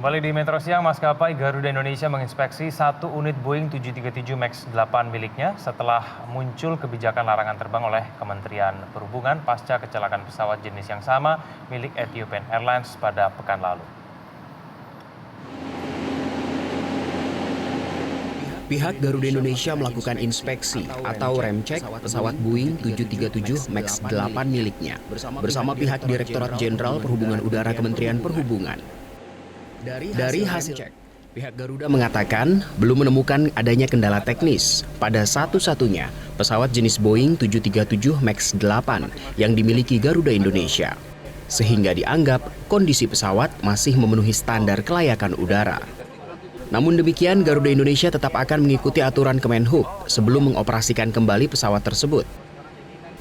Kembali di Metro Siang, maskapai Garuda Indonesia menginspeksi satu unit Boeing 737 MAX 8 miliknya setelah muncul kebijakan larangan terbang oleh Kementerian Perhubungan pasca kecelakaan pesawat jenis yang sama milik Ethiopian Airlines pada pekan lalu. Pihak Garuda Indonesia melakukan inspeksi atau rem cek pesawat Boeing 737 MAX 8 miliknya bersama pihak Direktorat Jenderal Perhubungan Udara Kementerian Perhubungan. Dari hasil cek, pihak Garuda mengatakan belum menemukan adanya kendala teknis pada satu-satunya pesawat jenis Boeing 737 MAX 8 yang dimiliki Garuda Indonesia, sehingga dianggap kondisi pesawat masih memenuhi standar kelayakan udara. Namun demikian, Garuda Indonesia tetap akan mengikuti aturan Kemenhub sebelum mengoperasikan kembali pesawat tersebut.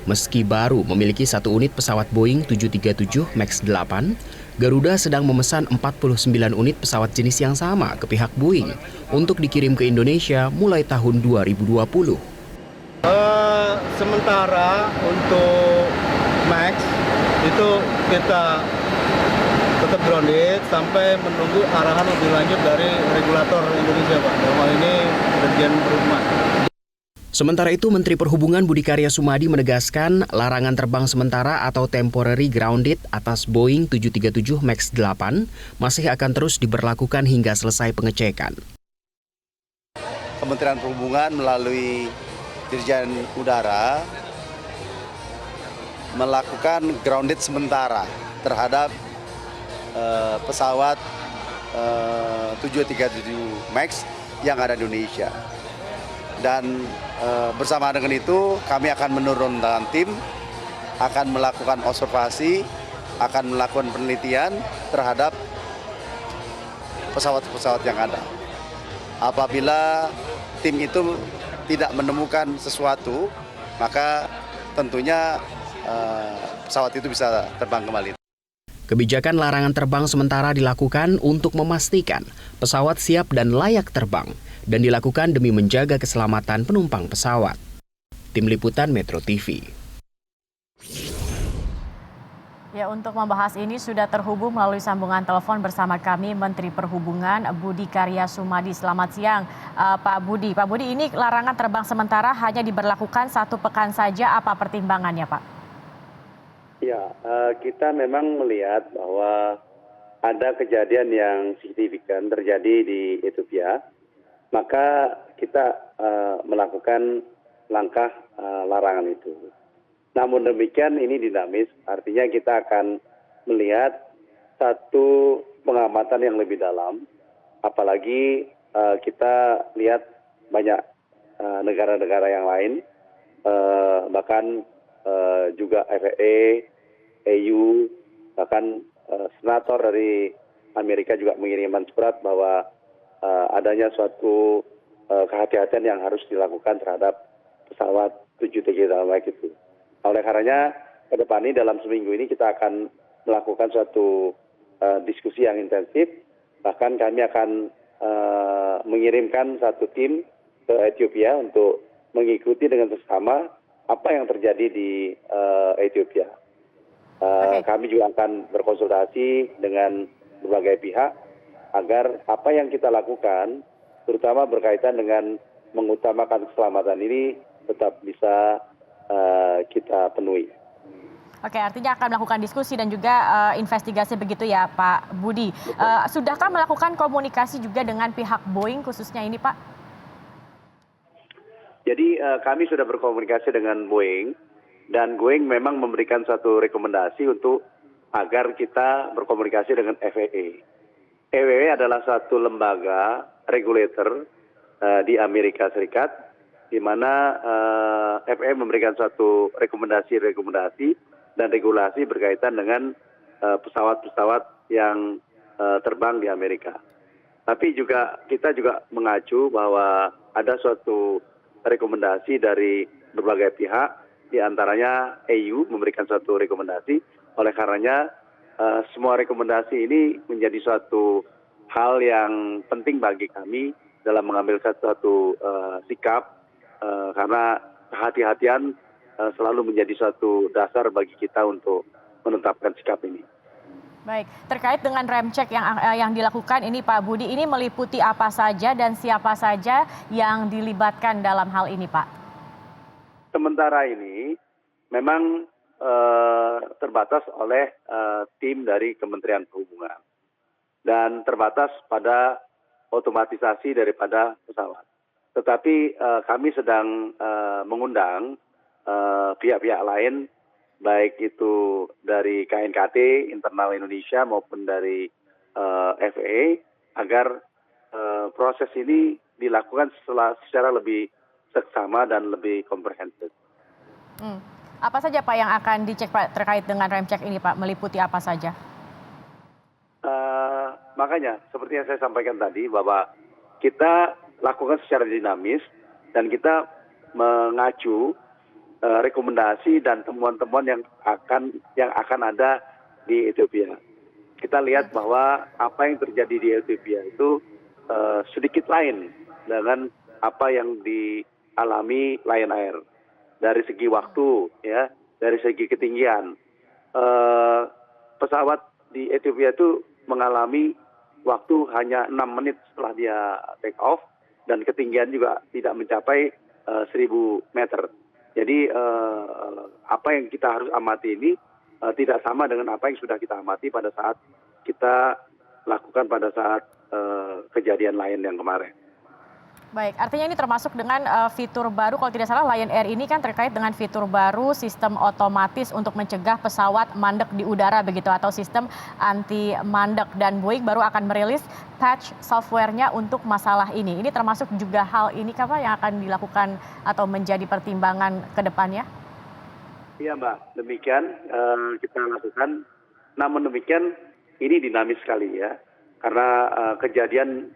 Meski baru memiliki satu unit pesawat Boeing 737 MAX 8, Garuda sedang memesan 49 unit pesawat jenis yang sama ke pihak Boeing untuk dikirim ke Indonesia mulai tahun 2020. Sementara untuk MAX itu kita tetap grounded sampai menunggu arahan lebih lanjut dari regulator Indonesia, Pak. Dalam hal ini Dirjen Perhubungan. Sementara itu, Menteri Perhubungan Budi Karya Sumadi menegaskan larangan terbang sementara atau temporary grounded atas Boeing 737 MAX 8 masih akan terus diberlakukan hingga selesai pengecekan. Kementerian Perhubungan melalui Dirjen Udara melakukan grounded sementara terhadap pesawat 737 MAX yang ada di Indonesia. Dan bersama dengan itu kami akan menurunkan tim, akan melakukan observasi, akan melakukan penelitian terhadap pesawat-pesawat yang ada. Apabila tim itu tidak menemukan sesuatu, maka tentunya pesawat itu bisa terbang kembali. Kebijakan larangan terbang sementara dilakukan untuk memastikan pesawat siap dan layak terbang dan dilakukan demi menjaga keselamatan penumpang pesawat. Tim Liputan Metro TV. Ya, untuk membahas ini sudah terhubung melalui sambungan telepon bersama kami Menteri Perhubungan Budi Karya Sumadi. Selamat siang, Pak Budi. Pak Budi, ini larangan terbang sementara hanya diberlakukan 1 pekan saja. Apa pertimbangannya, Pak? Ya, kita memang melihat bahwa ada kejadian yang signifikan terjadi di Ethiopia, maka kita melakukan langkah larangan itu. Namun demikian ini dinamis, artinya kita akan melihat satu pengamatan yang lebih dalam, apalagi kita lihat banyak negara-negara yang lain, bahkan juga FAA, EU, bahkan senator dari Amerika juga mengirimkan surat bahwa adanya suatu kehati-hatian yang harus dilakukan terhadap pesawat 737 MAX itu. Oleh karenanya, ke depan ini dalam seminggu ini kita akan melakukan suatu diskusi yang intensif, bahkan kami akan mengirimkan satu tim ke Ethiopia untuk mengikuti dengan seksama apa yang terjadi di Ethiopia. Kami juga akan berkonsultasi dengan berbagai pihak agar apa yang kita lakukan, terutama berkaitan dengan mengutamakan keselamatan ini, tetap bisa kita penuhi. Oke, artinya akan melakukan diskusi dan juga investigasi begitu ya, Pak Budi. Sudahkah melakukan komunikasi juga dengan pihak Boeing khususnya ini, Pak? Jadi kami sudah berkomunikasi dengan Boeing dan Boeing memang memberikan suatu rekomendasi untuk agar kita berkomunikasi dengan FAA. FAA adalah satu lembaga regulator di Amerika Serikat, di mana FAA memberikan suatu rekomendasi dan regulasi berkaitan dengan pesawat-pesawat yang terbang di Amerika. Tapi juga kita juga mengacu bahwa ada suatu rekomendasi dari berbagai pihak, di antaranya EU memberikan suatu rekomendasi. Oleh karenanya semua rekomendasi ini menjadi suatu hal yang penting bagi kami dalam mengambil suatu sikap, karena kehati-hatian selalu menjadi suatu dasar bagi kita untuk menetapkan sikap ini. Baik, terkait dengan rem cek yang dilakukan ini Pak Budi, ini meliputi apa saja dan siapa saja yang dilibatkan dalam hal ini Pak? Sementara ini memang terbatas oleh tim dari Kementerian Perhubungan dan terbatas pada otomatisasi daripada pesawat. Tetapi kami sedang mengundang pihak-pihak lain, baik itu dari KNKT internal Indonesia maupun dari FAA, agar proses ini dilakukan secara lebih seksama dan lebih komprehensif. Apa saja Pak yang akan dicek Pak terkait dengan rem cek ini Pak? Meliputi apa saja? Makanya seperti yang saya sampaikan tadi bahwa kita lakukan secara dinamis dan kita mengacu rekomendasi dan temuan-temuan yang akan ada di Ethiopia. Kita lihat bahwa apa yang terjadi di Ethiopia itu sedikit lain dengan apa yang dialami Lion Air dari segi waktu, ya, dari segi ketinggian. Pesawat di Ethiopia itu mengalami waktu hanya 6 menit setelah dia take off dan ketinggian juga tidak mencapai 1.000 meter. Jadi apa yang kita harus amati ini tidak sama dengan apa yang sudah kita amati pada saat kita lakukan pada saat kejadian lain yang kemarin. Baik, artinya ini termasuk dengan fitur baru, kalau tidak salah Lion Air ini kan terkait dengan fitur baru sistem otomatis untuk mencegah pesawat mandek di udara begitu, atau sistem anti mandek, dan Boeing baru akan merilis patch software-nya untuk masalah ini. Ini termasuk juga hal ini Pak yang akan dilakukan atau menjadi pertimbangan ke depannya? Iya Mbak, demikian kita lakukan. Namun demikian ini dinamis sekali ya. Karena kejadian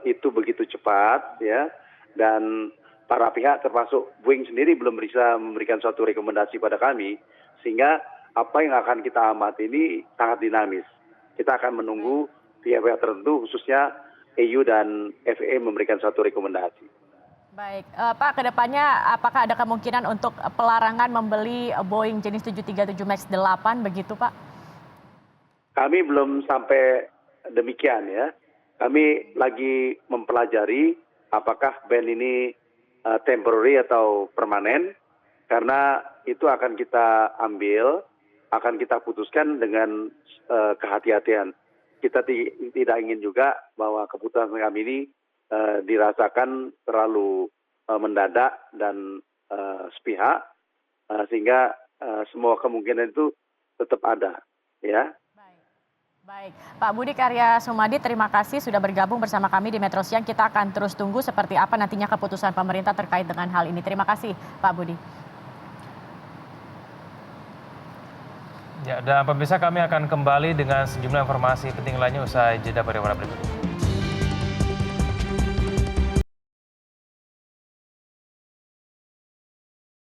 itu begitu cepat, ya, dan para pihak termasuk Boeing sendiri belum bisa memberikan suatu rekomendasi pada kami, sehingga apa yang akan kita amati ini sangat dinamis. Kita akan menunggu pihak-pihak tertentu, khususnya EU dan FAA memberikan suatu rekomendasi. Baik, Pak, kedepannya apakah ada kemungkinan untuk pelarangan membeli Boeing jenis 737 MAX 8 begitu Pak? Kami belum sampai demikian ya. Kami lagi mempelajari apakah ban ini temporary atau permanen, karena itu akan kita ambil, akan kita putuskan dengan kehati-hatian. Kita tidak ingin juga bahwa keputusan kami ini dirasakan terlalu mendadak dan sepihak, sehingga semua kemungkinan itu tetap ada, ya. Baik, Pak Budi Karya Sumadi, terima kasih sudah bergabung bersama kami di Metro Siang. Kita akan terus tunggu seperti apa nantinya keputusan pemerintah terkait dengan hal ini. Terima kasih, Pak Budi. Ya, dan pemirsa, kami akan kembali dengan sejumlah informasi penting lainnya usai jeda pariwara berikut ini.